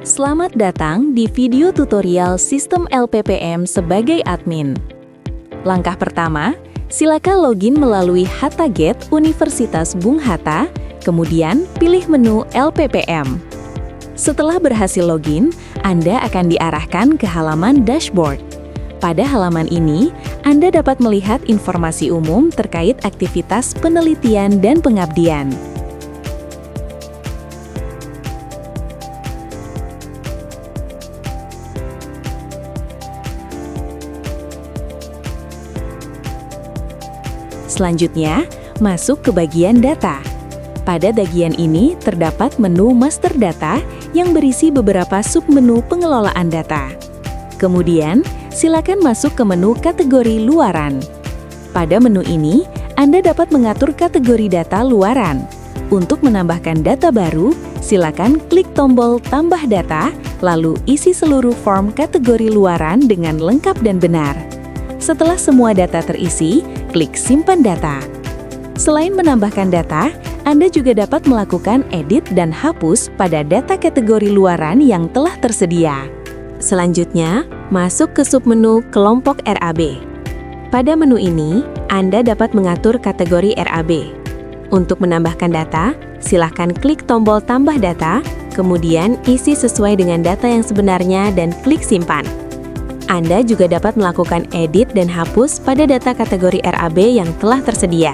Selamat datang di video tutorial sistem LPPM sebagai admin. Langkah pertama, silakan login melalui HattaGate Universitas Bung Hatta, kemudian pilih menu LPPM. Setelah berhasil login, Anda akan diarahkan ke halaman dashboard. Pada halaman ini, Anda dapat melihat informasi umum terkait aktivitas penelitian dan pengabdian. Selanjutnya, masuk ke bagian data. Pada bagian ini terdapat menu master data yang berisi beberapa submenu pengelolaan data. Kemudian, silakan masuk ke menu kategori luaran. Pada menu ini, Anda dapat mengatur kategori data luaran. Untuk menambahkan data baru, silakan klik tombol tambah data, lalu isi seluruh form kategori luaran dengan lengkap dan benar. Setelah semua data terisi, klik simpan data. Selain menambahkan data, Anda juga dapat melakukan edit dan hapus pada data kategori luaran yang telah tersedia. Selanjutnya, masuk ke submenu kelompok RAB. Pada menu ini, Anda dapat mengatur kategori RAB. Untuk menambahkan data, silakan klik tombol tambah data, kemudian isi sesuai dengan data yang sebenarnya dan klik simpan. Anda juga dapat melakukan edit dan hapus pada data kategori RAB yang telah tersedia.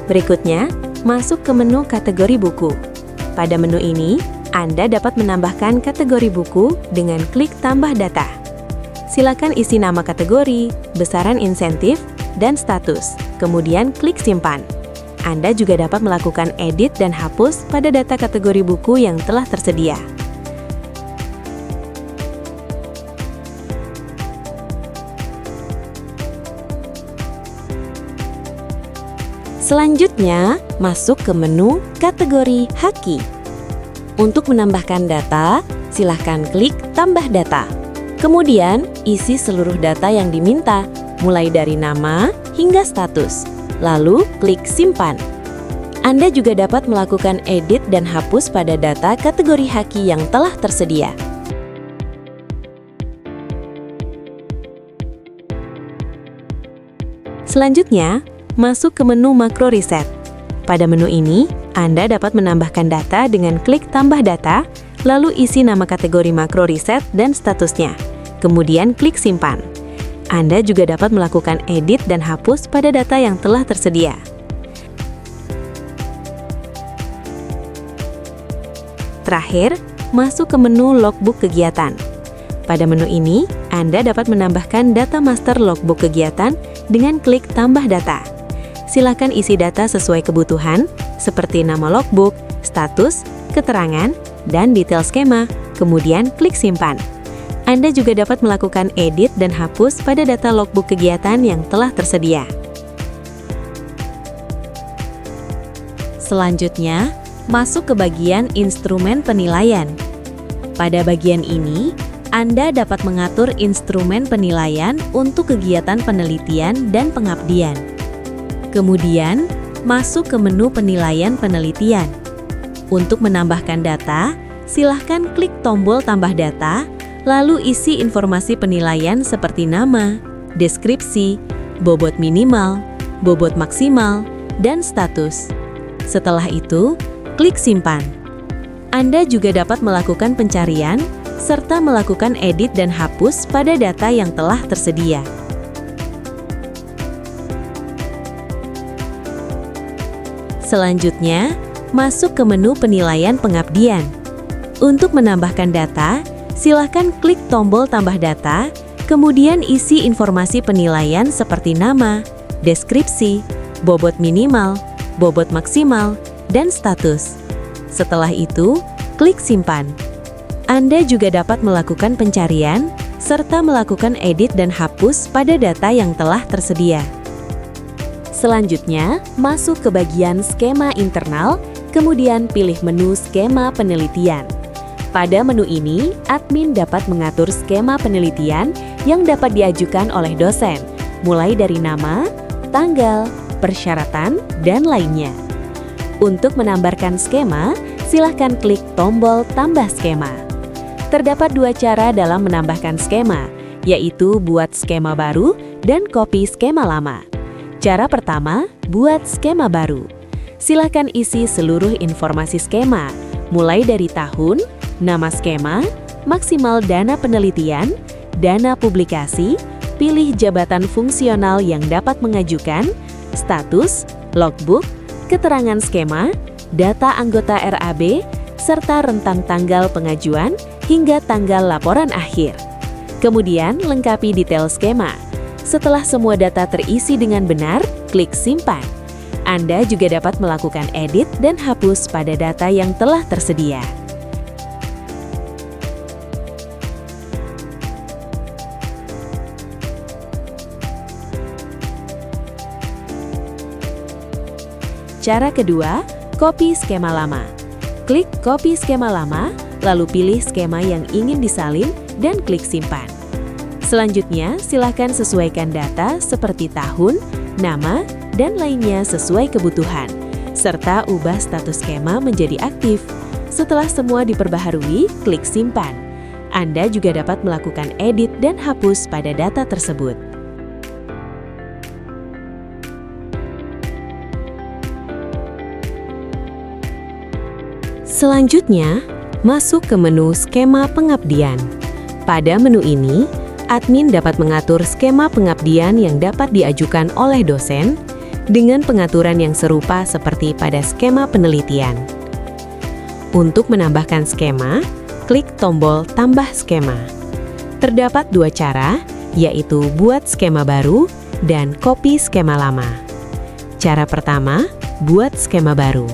Berikutnya, masuk ke menu kategori buku. Pada menu ini, Anda dapat menambahkan kategori buku dengan klik tambah data. Silakan isi nama kategori, besaran insentif, dan status, kemudian klik simpan. Anda juga dapat melakukan edit dan hapus pada data kategori buku yang telah tersedia. Selanjutnya, masuk ke menu kategori Haki. Untuk menambahkan data, silahkan klik tambah data. Kemudian, isi seluruh data yang diminta, mulai dari nama hingga status. Lalu, klik simpan. Anda juga dapat melakukan edit dan hapus pada data kategori Haki yang telah tersedia. Selanjutnya, masuk ke menu makro riset. Pada menu ini, Anda dapat menambahkan data dengan klik tambah data, lalu isi nama kategori makro riset dan statusnya. Kemudian klik simpan. Anda juga dapat melakukan edit dan hapus pada data yang telah tersedia. Terakhir, masuk ke menu logbook kegiatan. Pada menu ini, Anda dapat menambahkan data master logbook kegiatan dengan klik tambah data. Silakan isi data sesuai kebutuhan, seperti nama logbook, status, keterangan, dan detail skema, kemudian klik simpan. Anda juga dapat melakukan edit dan hapus pada data logbook kegiatan yang telah tersedia. Selanjutnya, masuk ke bagian instrumen penilaian. Pada bagian ini, Anda dapat mengatur instrumen penilaian untuk kegiatan penelitian dan pengabdian. Kemudian, masuk ke menu penilaian penelitian. Untuk menambahkan data, silahkan klik tombol tambah data, lalu isi informasi penilaian seperti nama, deskripsi, bobot minimal, bobot maksimal, dan status. Setelah itu, klik simpan. Anda juga dapat melakukan pencarian, serta melakukan edit dan hapus pada data yang telah tersedia. Selanjutnya, masuk ke menu penilaian pengabdian. Untuk menambahkan data, silakan klik tombol tambah data, kemudian isi informasi penilaian seperti nama, deskripsi, bobot minimal, bobot maksimal, dan status. Setelah itu, klik simpan. Anda juga dapat melakukan pencarian, serta melakukan edit dan hapus pada data yang telah tersedia. Selanjutnya, masuk ke bagian skema internal, kemudian pilih menu skema penelitian. Pada menu ini, admin dapat mengatur skema penelitian yang dapat diajukan oleh dosen, mulai dari nama, tanggal, persyaratan, dan lainnya. Untuk menambahkan skema, silahkan klik tombol tambah skema. Terdapat dua cara dalam menambahkan skema, yaitu buat skema baru dan copy skema lama. Cara pertama, buat skema baru. Silahkan isi seluruh informasi skema, mulai dari tahun, nama skema, maksimal dana penelitian, dana publikasi, pilih jabatan fungsional yang dapat mengajukan, status, logbook, keterangan skema, data anggota RAB, serta rentang tanggal pengajuan hingga tanggal laporan akhir. Kemudian, lengkapi detail skema. Setelah semua data terisi dengan benar, klik simpan. Anda juga dapat melakukan edit dan hapus pada data yang telah tersedia. Cara kedua, copy skema lama. Klik copy skema lama, lalu pilih skema yang ingin disalin dan klik simpan. Selanjutnya, silakan sesuaikan data seperti tahun, nama, dan lainnya sesuai kebutuhan, serta ubah status skema menjadi aktif. Setelah semua diperbaharui, klik simpan. Anda juga dapat melakukan edit dan hapus pada data tersebut. Selanjutnya, masuk ke menu skema pengabdian. Pada menu ini, admin dapat mengatur skema pengabdian yang dapat diajukan oleh dosen dengan pengaturan yang serupa seperti pada skema penelitian. Untuk menambahkan skema, klik tombol tambah skema. Terdapat dua cara, yaitu buat skema baru dan copy skema lama. Cara pertama, buat skema baru.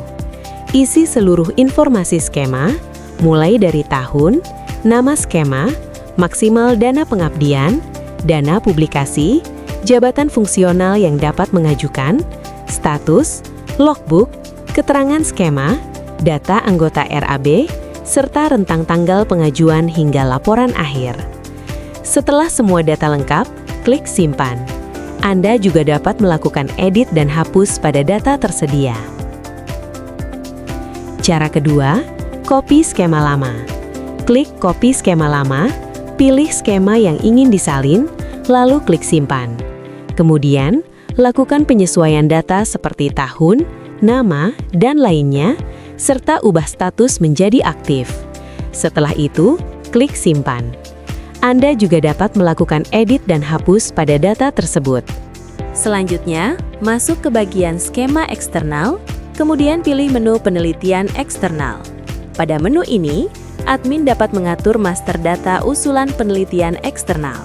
Isi seluruh informasi skema, mulai dari tahun, nama skema, maksimal dana pengabdian, dana publikasi, jabatan fungsional yang dapat mengajukan, status, logbook, keterangan skema, data anggota RAB, serta rentang tanggal pengajuan hingga laporan akhir. Setelah semua data lengkap, klik simpan. Anda juga dapat melakukan edit dan hapus pada data tersedia. Cara kedua, copy skema lama. Klik copy skema lama, pilih skema yang ingin disalin, lalu klik simpan. Kemudian, lakukan penyesuaian data seperti tahun, nama, dan lainnya, serta ubah status menjadi aktif. Setelah itu, klik simpan. Anda juga dapat melakukan edit dan hapus pada data tersebut. Selanjutnya, masuk ke bagian skema eksternal, kemudian pilih menu penelitian eksternal. Pada menu ini, admin dapat mengatur master data usulan penelitian eksternal.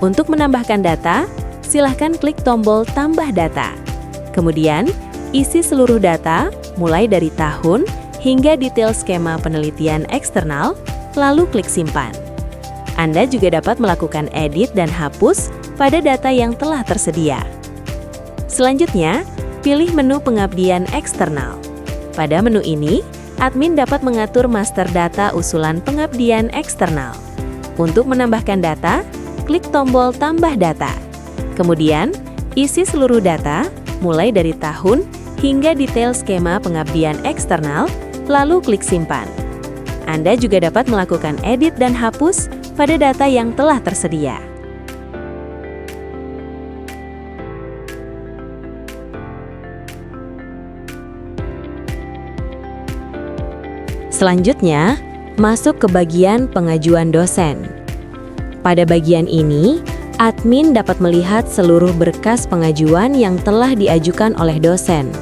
Untuk menambahkan data, silahkan klik tombol tambah data. Kemudian, isi seluruh data, mulai dari tahun hingga detail skema penelitian eksternal, lalu klik simpan. Anda juga dapat melakukan edit dan hapus pada data yang telah tersedia. Selanjutnya, pilih menu pengabdian eksternal. Pada menu ini, admin dapat mengatur master data usulan pengabdian eksternal. Untuk menambahkan data, klik tombol tambah data. Kemudian, isi seluruh data, mulai dari tahun hingga detail skema pengabdian eksternal, lalu klik simpan. Anda juga dapat melakukan edit dan hapus pada data yang telah tersedia. Selanjutnya, masuk ke bagian pengajuan dosen. Pada bagian ini, admin dapat melihat seluruh berkas pengajuan yang telah diajukan oleh dosen.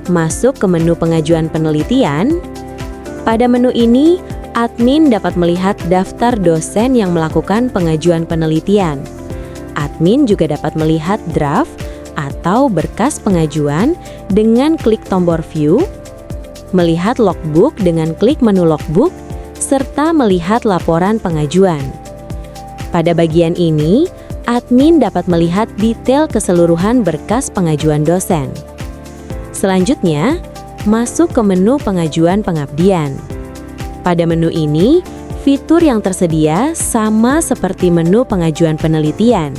Masuk ke menu pengajuan penelitian. Pada menu ini, admin dapat melihat daftar dosen yang melakukan pengajuan penelitian. Admin juga dapat melihat draft atau berkas pengajuan dengan klik tombol view, melihat logbook dengan klik menu logbook, serta melihat laporan pengajuan. Pada bagian ini, admin dapat melihat detail keseluruhan berkas pengajuan dosen. Selanjutnya, masuk ke menu pengajuan pengabdian. Pada menu ini, fitur yang tersedia sama seperti menu pengajuan penelitian,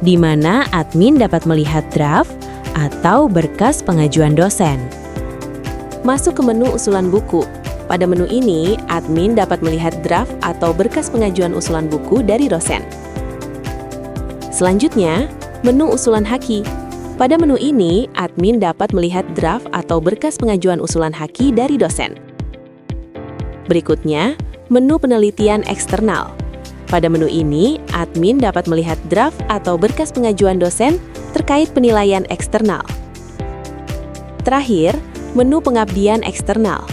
di mana admin dapat melihat draft atau berkas pengajuan dosen. Masuk ke menu usulan buku. Pada menu ini, admin dapat melihat draft atau berkas pengajuan usulan buku dari dosen. Selanjutnya, menu usulan haki. Pada menu ini, admin dapat melihat draft atau berkas pengajuan usulan haki dari dosen. Berikutnya, menu penelitian eksternal. Pada menu ini, admin dapat melihat draft atau berkas pengajuan dosen terkait penilaian eksternal. Terakhir, menu pengabdian eksternal.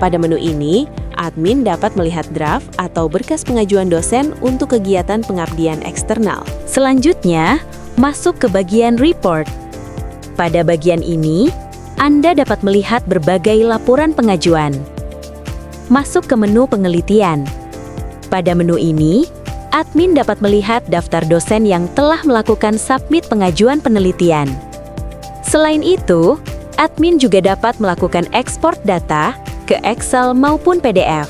Pada menu ini, admin dapat melihat draft atau berkas pengajuan dosen untuk kegiatan pengabdian eksternal. Selanjutnya, masuk ke bagian report. Pada bagian ini, Anda dapat melihat berbagai laporan pengajuan. Masuk ke menu penelitian. Pada menu ini, admin dapat melihat daftar dosen yang telah melakukan submit pengajuan penelitian. Selain itu, admin juga dapat melakukan ekspor data ke Excel maupun PDF.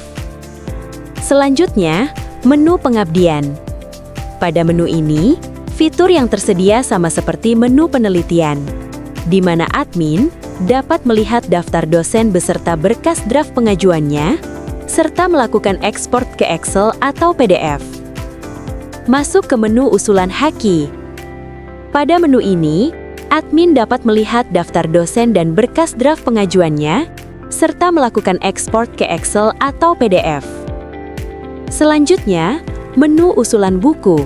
Selanjutnya, menu pengabdian. Pada menu ini, fitur yang tersedia sama seperti menu penelitian, di mana admin dapat melihat daftar dosen beserta berkas draft pengajuannya, serta melakukan ekspor ke Excel atau PDF. Masuk ke menu usulan haki. Pada menu ini, admin dapat melihat daftar dosen dan berkas draft pengajuannya, serta melakukan ekspor ke Excel atau PDF. Selanjutnya, menu usulan buku.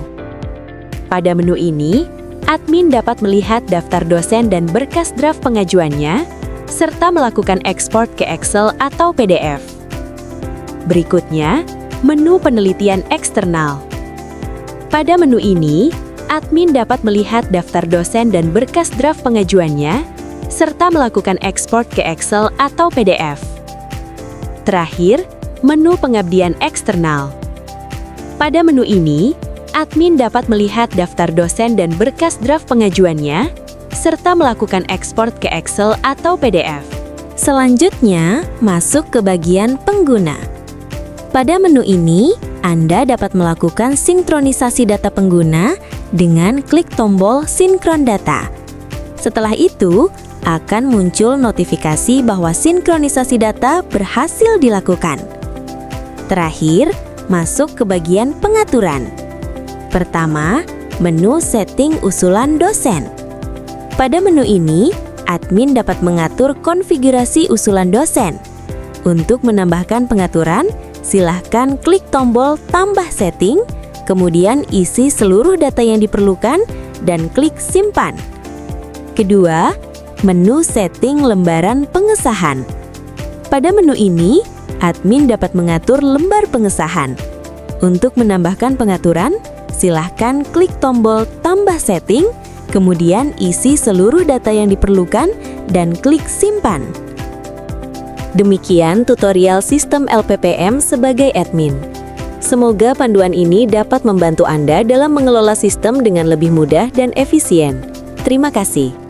Pada menu ini, admin dapat melihat daftar dosen dan berkas draft pengajuannya, serta melakukan ekspor ke Excel atau PDF. Berikutnya, menu penelitian eksternal. Pada menu ini, admin dapat melihat daftar dosen dan berkas draft pengajuannya, serta melakukan ekspor ke Excel atau PDF. Terakhir, menu pengabdian eksternal. Pada menu ini, admin dapat melihat daftar dosen dan berkas draft pengajuannya, serta melakukan ekspor ke Excel atau PDF. Selanjutnya, masuk ke bagian pengguna. Pada menu ini, Anda dapat melakukan sinkronisasi data pengguna dengan klik tombol sinkron data. Setelah itu, akan muncul notifikasi bahwa sinkronisasi data berhasil dilakukan. Terakhir, masuk ke bagian pengaturan. Pertama, menu setting usulan dosen. Pada menu ini, admin dapat mengatur konfigurasi usulan dosen. Untuk menambahkan pengaturan, silahkan klik tombol tambah setting, kemudian isi seluruh data yang diperlukan, dan klik simpan. Kedua, menu setting lembaran pengesahan. Pada menu ini, admin dapat mengatur lembar pengesahan. Untuk menambahkan pengaturan, silahkan klik tombol tambah setting, kemudian isi seluruh data yang diperlukan, dan klik simpan. Demikian tutorial sistem LPPM sebagai admin. Semoga panduan ini dapat membantu Anda dalam mengelola sistem dengan lebih mudah dan efisien. Terima kasih.